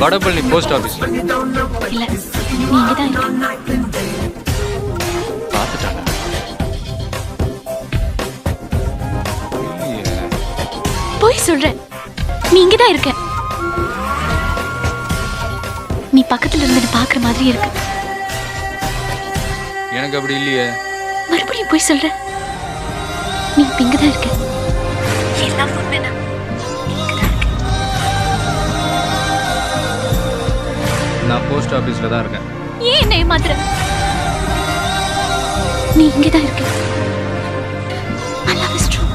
Vadapalani post ஆபீஸ்ல. இல்ல, நீ இங்கதான் இருக்க. பார்த்துட்டாங்க. போய் சொல்றேன், நீ இங்கதான் இருக்க. நீ பக்கத்துல இருந்து பாக்குற மாதிரி இருக்கு. எனக்கு அப்படி இல்லையே. மறுபடியும் போய் சொல்ற, நீ இப்ப இங்கதான் இருக்க. எல்லாம் உண்மைதான். நான் போஸ்ட் ஆபீஸ்ல தான் இருக்கேன். ஏன் என்ன ஏமாத்துற? நீ இங்கதான் இருக்க. I love is true.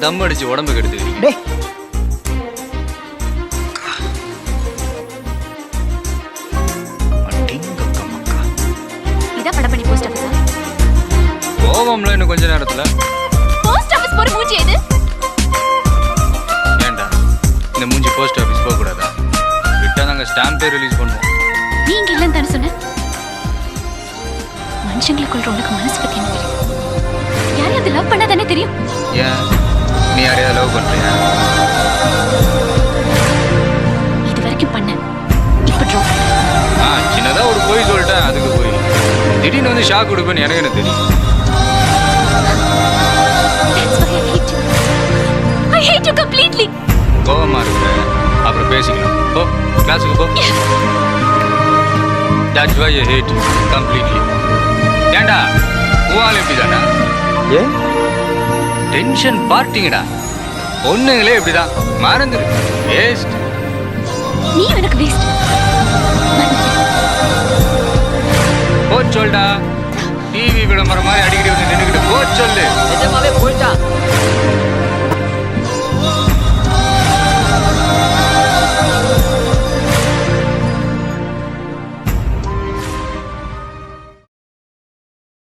தம் அடிச்சு உடம்பு கெடுத்து. இதான் வடபழனி போஸ்ட் ஆபீஸா? கோவம்ல இன்னும் கொஞ்ச நேரத்துல. போஸ்ட் ஆபீஸ் போற மூஞ்சி எது? ஏண்டா இந்த மூஞ்சி போஸ்ட் ஆபீஸ் போக கூடாதா? விட்டா நாங்க ஸ்டாம்பே ரிலீஸ் பண்ணுவோம். நீ இங்க இல்லன்னு தானே சொன்ன? மனுஷங்களுக்குள்ள உனக்கு மனசு பத்தி என்ன தெரியும்? யாரையும் அது லவ் பண்ணா தானே தெரியும். ஏன் நீ யாரையா லவ் பண்றியா? இது வரைக்கும் பண்ண, இப்ப ட்ராப். சின்னதா ஒரு போய் சொல்லிட்டேன், அதுக்கு போய் திடீர்னு வந்து ஷாக் கொடுப்பேன்னு எனக்கு என்ன தெரியும்? That's why I hate you. I hate you completely. கோவமா இருக்க, அப்புறம் பேசிக்கலாம். போ கிளாஸுக்கு போ. That's why I hate you completely. ஏண்டா உன் எப்படிதானா? ஏன் டென்ஷன் பார்ட்டிங்கடா. பொண்ணுங்களே இப்படிதான் மறந்துரு. வேஸ்ட். நீ எனக்கு வேஸ்ட். போ சொல்டா. டிவி விளம்பரம் மாதிரி அடிக்கடி வந்து நின்றுக்கிட்டு